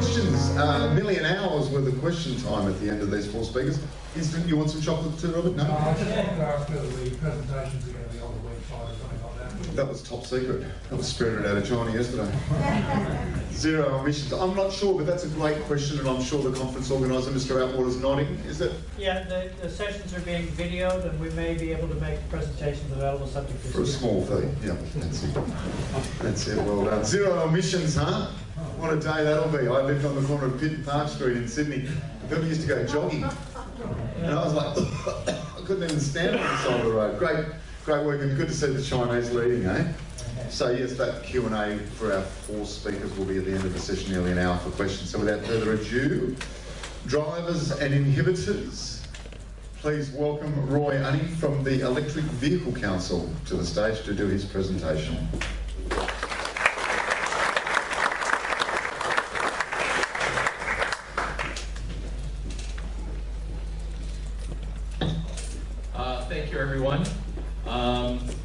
questions. Nearly an hour's worth of question time at the end of these 4 speakers. Instant, you want some chocolate too, Robert? No? I just wanted to ask whether the presentations are going to be on the website or something like that. That was top secret. That was spirited out of China yesterday. Zero emissions. I'm not sure, but that's a great question, and I'm sure the conference organiser, Mr. Outwater's nodding. Is it? Yeah, the sessions are being videoed, and we may be able to make presentations available subject to For a small fee. Yeah, that's it. That's it. Well done. Zero emissions, huh? What a day that'll be. I lived on the corner of Pitt and Park Street in Sydney. People used to go jogging. And I was like, I couldn't even stand on the side of the road. Great work, and good to see the Chinese leading, eh? So yes, that Q&A for our 4 speakers will be at the end of the session, nearly an hour for questions. So without further ado, drivers and inhibitors, please welcome Roy Unny from the Electric Vehicle Council to the stage to do his presentation. Thank you, everyone.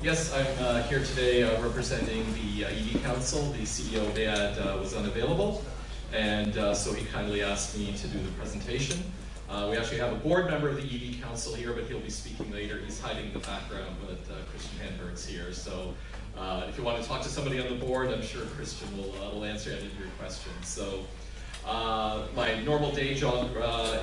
Yes, I'm here today representing the EV Council. The CEO, Beat, was unavailable, and so he kindly asked me to do the presentation. We actually have a board member of the EV Council here, but he'll be speaking later. He's hiding in the background, but Christian Handberg's here. So if you want to talk to somebody on the board, I'm sure Christian will answer any of your questions. So my normal day job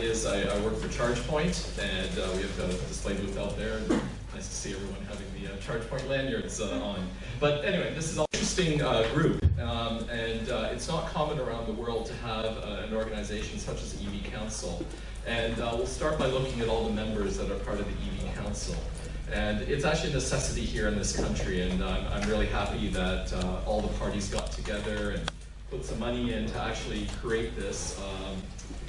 is I work for ChargePoint, and we have got a display booth out there. And nice to see everyone having the ChargePoint lanyards on. But anyway, this is an interesting group, and it's not common around the world to have an organization such as the EV Council. And we'll start by looking at all the members that are part of the EV Council. And it's actually a necessity here in this country, and I'm really happy that all the parties got together and put some money in to actually create this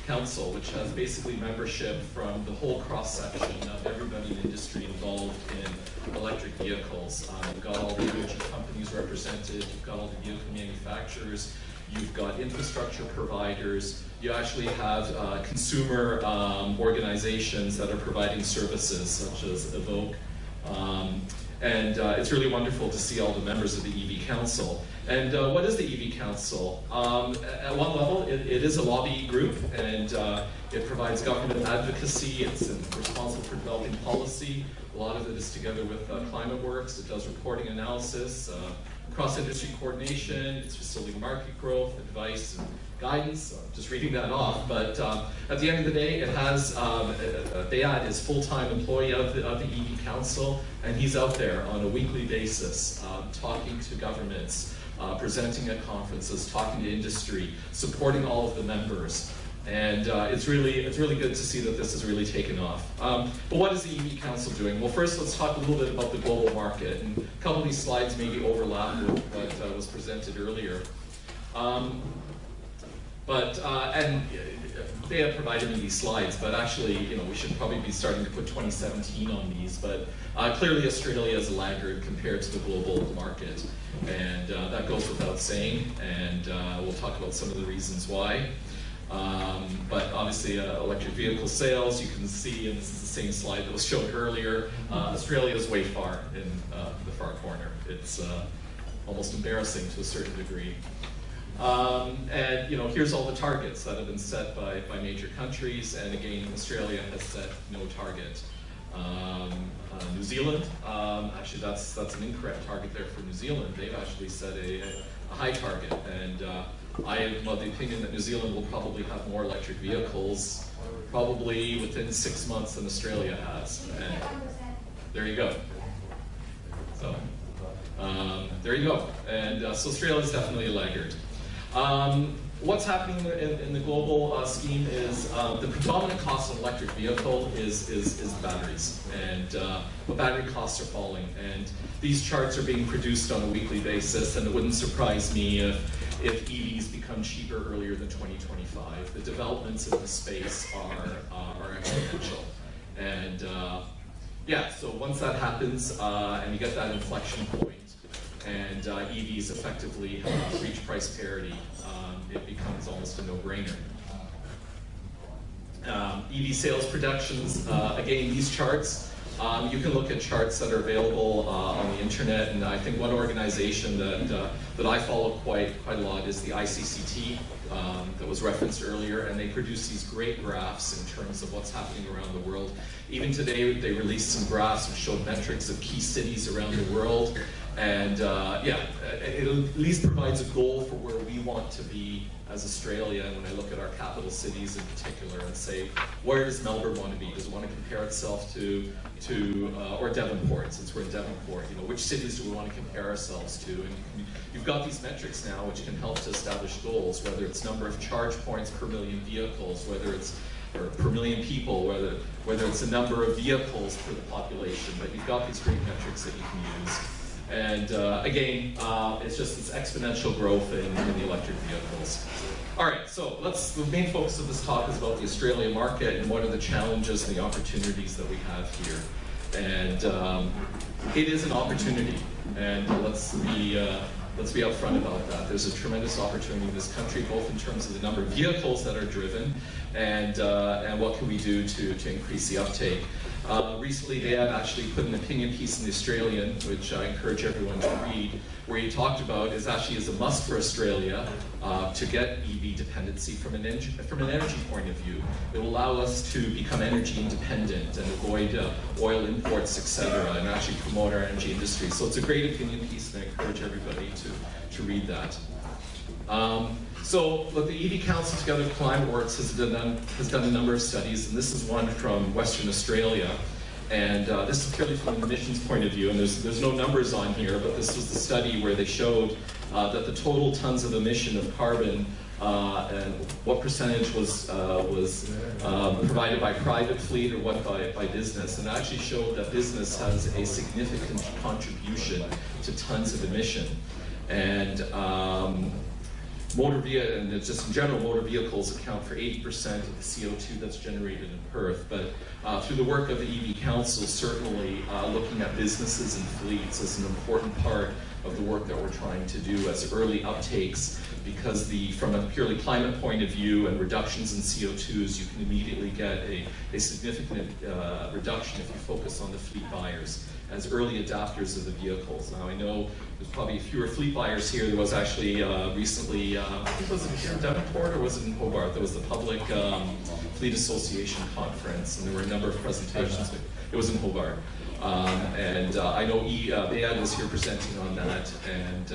council, which has basically membership from the whole cross-section of everybody in industry involved in electric vehicles. You've got all the energy companies represented, you've got all the vehicle manufacturers, you've got infrastructure providers, you actually have consumer organizations that are providing services such as AEVA. And it's really wonderful to see all the members of the EV Council. And what is the EV Council? At one level, it is a lobby group, and it provides government advocacy. It's responsible for developing policy. A lot of it is together with ClimateWorks. It does reporting analysis, cross-industry coordination. It's facilitating market growth, advice, and guidance. I'm just reading that off, but at the end of the day, it has Beat is full-time employee of the EV Council, and he's out there on a weekly basis, talking to governments, presenting at conferences, talking to industry, supporting all of the members. And it's really good to see that this has really taken off. But what is the EV Council doing? Well, first let's talk a little bit about the global market. And a couple of these slides maybe overlap with what was presented earlier. And they have provided me these slides, but actually, we should probably be starting to put 2017 on these. But clearly, Australia is a laggard compared to the global market, and that goes without saying. And we'll talk about some of the reasons why. But obviously, electric vehicle sales, you can see, and this is the same slide that was shown earlier. Australia is way far in the far corner. It's almost embarrassing to a certain degree. And here's all the targets that have been set by major countries, and again, Australia has set no target. New Zealand, actually that's an incorrect target there for New Zealand. They've actually set a high target, and I am of the opinion that New Zealand will probably have more electric vehicles probably within 6 months than Australia has. And there you go. So there you go. And so Australia is definitely a laggard. What's happening in the global scheme is the predominant cost of an electric vehicle is batteries, and the battery costs are falling. And these charts are being produced on a weekly basis, and it wouldn't surprise me if EVs become cheaper earlier than 2025. The developments in the space are exponential, and yeah. So once that happens, and you get that inflection point, and EVs effectively reach price parity, it becomes almost a no-brainer. EV sales projections, again, these charts You can look at charts that are available on the internet, and I think one organization that I follow quite a lot is the ICCT that was referenced earlier, and they produce these great graphs in terms of what's happening around the world. Even today, they released some graphs which showed metrics of key cities around the world, and yeah, it at least provides a goal for where we want to be as Australia. And when I look at our capital cities in particular and say, where does Melbourne want to be? Does it want to compare itself to or Devonport, since we're in Devonport? You know, which cities do we want to compare ourselves to? And you've got these metrics now which can help to establish goals, whether it's number of charge points per million vehicles, whether it's or per million people, whether it's the number of vehicles per the population. But you've got these great metrics that you can use. And again, it's just this exponential growth in the electric vehicles. All right, so the main focus of this talk is about the Australian market and what are the challenges and the opportunities that we have here. And it is an opportunity, and let's be upfront about that. There's a tremendous opportunity in this country, both in terms of the number of vehicles that are driven and what can we do to increase the uptake. Recently, they have actually put an opinion piece in the Australian, which I encourage everyone to read, where he talked about is a must for Australia to get EV dependency from an energy point of view. It will allow us to become energy independent and avoid oil imports, etc., and actually promote our energy industry. So it's a great opinion piece, and I encourage everybody to read that. So look, the EV Council, together with ClimateWorks, has done a number of studies, and this is one from Western Australia. And this is purely from an emissions point of view, and there's no numbers on here, but this was the study where they showed that the total tons of emission of carbon and what percentage was provided by private fleet or what by business, and it actually showed that business has a significant contribution to tons of emission. And and just in general, motor vehicles account for 80% of the CO2 that's generated in Perth. But through the work of the EV Council, certainly looking at businesses and fleets is an important part of the work that we're trying to do as early uptakes, because from a purely climate point of view and reductions in CO2s, you can immediately get a significant reduction if you focus on the fleet buyers as early adopters of the vehicles. Now, I know there's probably fewer fleet buyers here. There was actually recently, I think was it here in Devonport or was it in Hobart? There was the Public Fleet Association conference, and there were a number of presentations. It was in Hobart. And I know AEVA was here presenting on that, and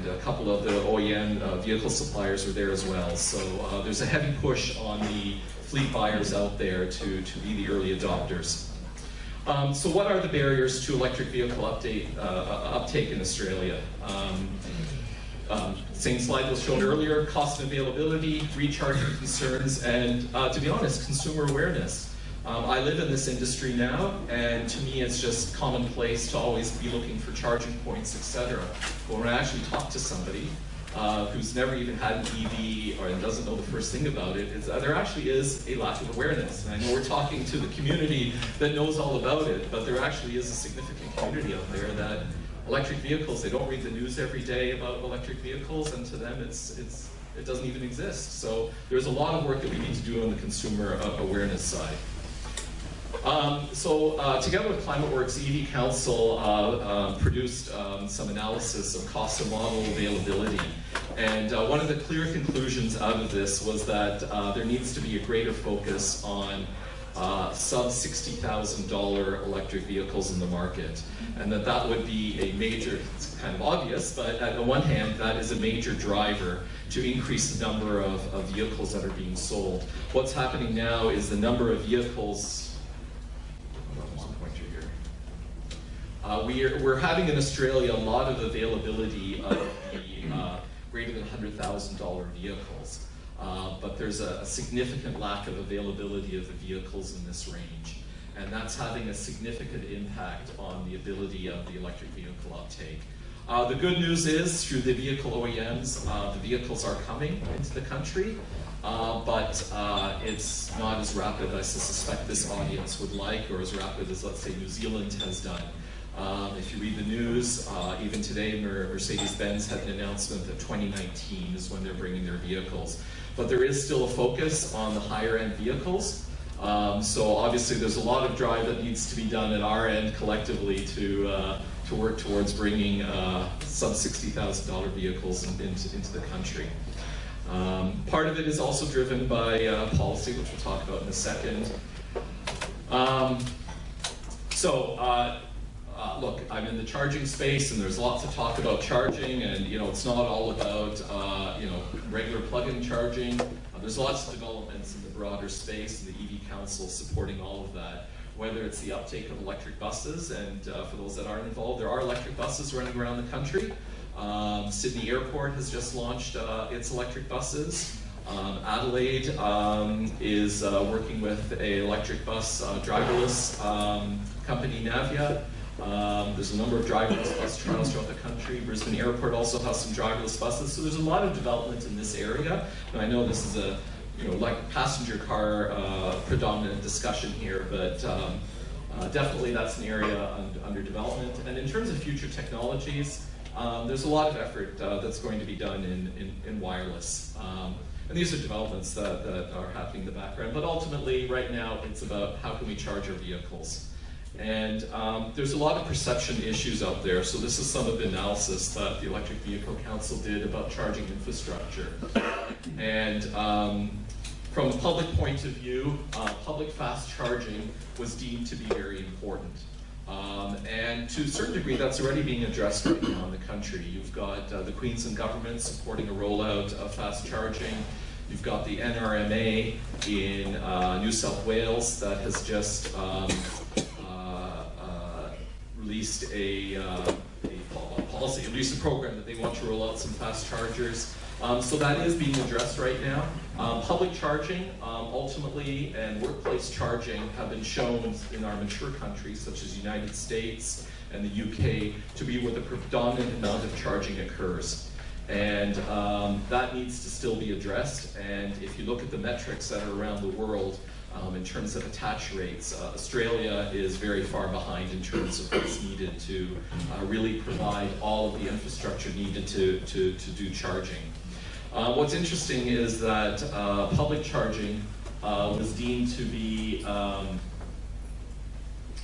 a couple of the OEM vehicle suppliers were there as well. So there's a heavy push on the fleet buyers out there to be the early adopters. So what are the barriers to electric vehicle uptake in Australia? Same slide was shown earlier: cost and availability, recharging concerns, and to be honest, consumer awareness. I live in this industry now, and to me it's just commonplace to always be looking for charging points, etc. But when I actually talk to somebody who's never even had an EV or doesn't know the first thing about it, there actually is a lack of awareness. And I know we're talking to the community that knows all about it, but there actually is a significant community out there that electric vehicles, they don't read the news every day about electric vehicles, and to them it doesn't even exist. So there's a lot of work that we need to do on the consumer awareness side. Together with ClimateWorks, EV Council produced some analysis of cost and model availability. And one of the clear conclusions out of this was that there needs to be a greater focus on sub $60,000 electric vehicles in the market. And that would be a major, it's kind of obvious, but on the one hand, that is a major driver to increase the number of vehicles that are being sold. What's happening now is the number of vehicles. We're having in Australia a lot of availability of the greater than $100,000 vehicles, but there's a significant lack of availability of the vehicles in this range, and that's having a significant impact on the ability of the electric vehicle uptake. The good news is, through the vehicle OEMs, the vehicles are coming into the country, but it's not as rapid as I suspect this audience would like, or as rapid as, let's say, New Zealand has done. If you read the news, even today, Mercedes-Benz had an announcement that 2019 is when they're bringing their vehicles. But there is still a focus on the higher end vehicles. So obviously there's a lot of drive that needs to be done at our end collectively to work towards bringing sub $60,000 vehicles into the country. Part of it is also driven by policy, which we'll talk about in a second. Look, I'm in the charging space, and there's lots of talk about charging, and it's not all about regular plug-in charging. There's lots of developments in the broader space, and the EV Council is supporting all of that. Whether it's the uptake of electric buses, and for those that aren't involved, there are electric buses running around the country. Sydney Airport has just launched its electric buses. Adelaide is working with an electric bus driverless company, Navia. There's a number of driverless bus trials throughout the country. Brisbane Airport also has some driverless buses. So there's a lot of development in this area. And I know this is a like passenger car predominant discussion here, but definitely that's an area under development. And in terms of future technologies, there's a lot of effort that's going to be done in wireless. And these are developments that are happening in the background. But ultimately, right now, it's about how can we charge our vehicles. And there's a lot of perception issues out there. So this is some of the analysis that the Electric Vehicle Council did about charging infrastructure. And from a public point of view, public fast charging was deemed to be very important. And to a certain degree, that's already being addressed right now in the country. You've got the Queensland government supporting a rollout of fast charging. You've got the NRMA in New South Wales that has just released a policy, released a program that they want to roll out some fast chargers. So that is being addressed right now. Public charging, ultimately, and workplace charging have been shown in our mature countries, such as the United States and the UK, to be where the predominant amount of charging occurs. And that needs to still be addressed. And if you look at the metrics that are around the world, in terms of attach rates, Australia is very far behind in terms of what's needed to really provide all of the infrastructure needed to do charging. What's interesting is that public charging was deemed to be, sorry,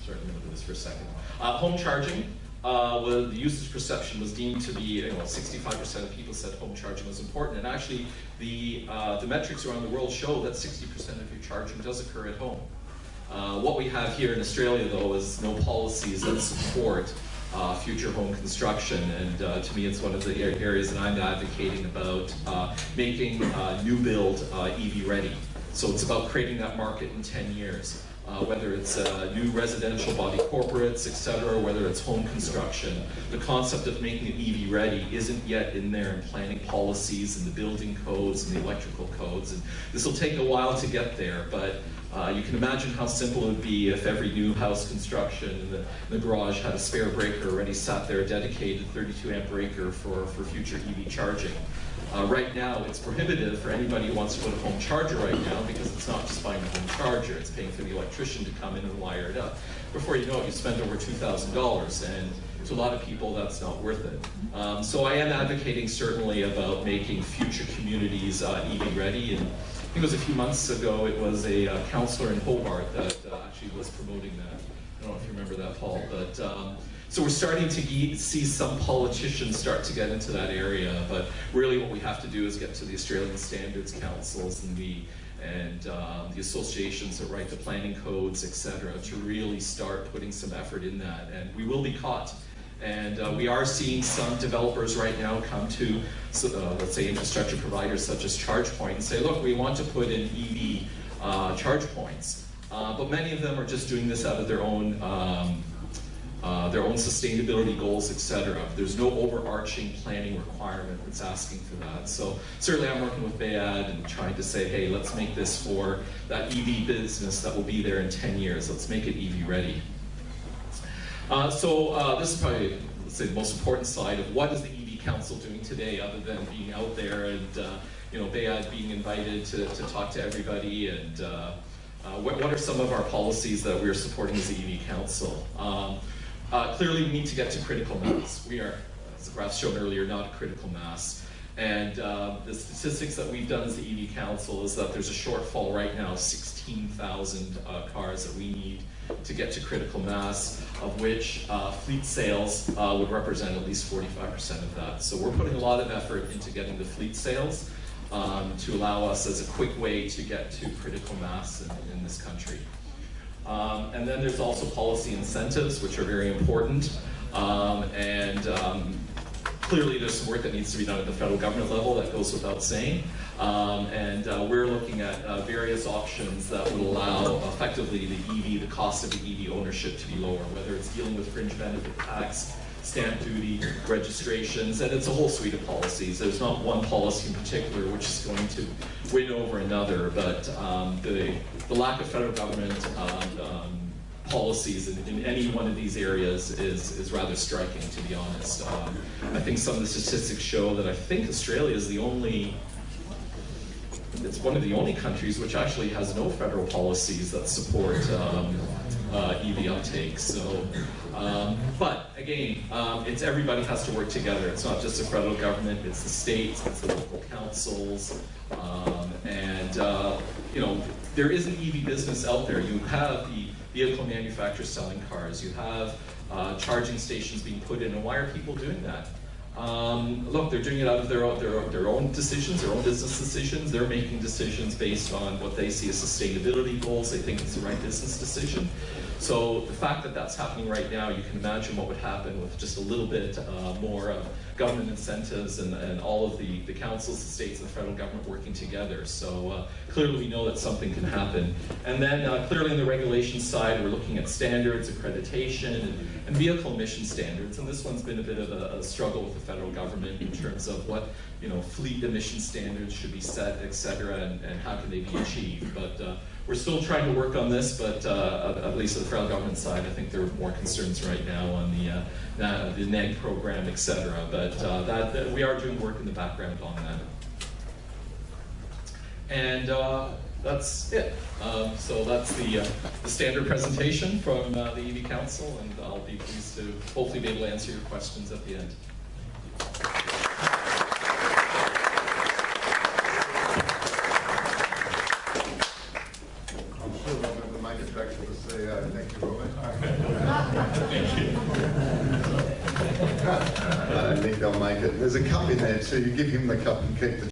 let me look at this for a second. Home charging, the usage perception was deemed to be, 65% of people said home charging was important, and actually the metrics around the world show that 60% of your charging does occur at home. What we have here in Australia, though, is no policies that support future home construction, and to me it's one of the areas that I'm advocating about making new build EV ready. So it's about creating that market in 10 years. Whether it's new residential body corporates, etc., whether it's home construction, the concept of making it EV ready isn't yet in there in planning policies and the building codes and the electrical codes. And this will take a while to get there, but you can imagine how simple it would be if every new house construction in the garage had a spare breaker already sat there, a dedicated 32 amp breaker for future EV charging. Right now, it's prohibitive for anybody who wants to put a home charger right now, because it's not just buying a home charger, it's paying for the electrician to come in and wire it up. Before you know it, you spend over $2,000, and to a lot of people, that's not worth it. So I am advocating certainly about making future communities EV ready, and I think it was a few months ago, it was a councillor in Hobart that actually was promoting that. I don't know if you remember that, Paul, but so we're starting to see some politicians start to get into that area, but really what we have to do is get to the Australian Standards Councils and the associations that write the planning codes, etc., to really start putting some effort in that, and we will be caught. And we are seeing some developers right now come to, let's say, infrastructure providers such as ChargePoint and say, look, we want to put in EV charge points. But many of them are just doing this out of their own sustainability goals, etc. There's no overarching planning requirement that's asking for that. So certainly I'm working with Bayad and trying to say, hey, let's make this for that EV business that will be there in 10 years. Let's make it EV ready. This is probably, let's say, the most important side of what is the EV Council doing today, other than being out there and Bayad being invited to talk to everybody, and what are some of our policies that we're supporting as the EV Council. Clearly we need to get to critical mass. We are, as the graph showed earlier, not a critical mass. And the statistics that we've done as the EV Council is that there's a shortfall right now of 16,000 cars that we need to get to critical mass, of which fleet sales would represent at least 45% of that. So we're putting a lot of effort into getting the fleet sales to allow us as a quick way to get to critical mass in this country. And then there's also policy incentives, which are very important. Clearly there's some work that needs to be done at the federal government level, that goes without saying. We're looking at various options that would allow effectively the cost of the EV ownership to be lower, whether it's dealing with fringe benefit tax, stamp duty, registrations, and it's a whole suite of policies. There's not one policy in particular which is going to win over another, but the lack of federal government policies in any one of these areas is rather striking, to be honest. I think some of the statistics show that I think Australia is it's one of the only countries which actually has no federal policies that support EV uptake. So, but again, it's everybody has to work together. It's not just the federal government, it's the states, it's the local councils, you know, there is an EV business out there. You have the vehicle manufacturers selling cars. You have charging stations being put in, and why are people doing that? Look, they're doing it out of their own decisions, their own business decisions. They're making decisions based on what they see as sustainability goals. They think it's the right business decision. So the fact that that's happening right now, you can imagine what would happen with just a little bit more government incentives and all of the councils, the states, and the federal government working together. So clearly we know that something can happen. And then clearly on the regulation side, we're looking at standards, accreditation, and vehicle emission standards. And this one's been a bit of a struggle with the federal government in terms of what, you know, fleet emission standards should be set, et cetera, and how can they be achieved. But we're still trying to work on this, but at least on the federal government side, I think there are more concerns right now on the NEG program, et cetera. But that we are doing work in the background on that. And that's it. So that's the standard presentation from the EV Council, and I'll be pleased to hopefully be able to answer your questions at the end. Thank you, Robert. Thank you. I don't think they'll make it. There's a cup in there too. You give him the cup and keep the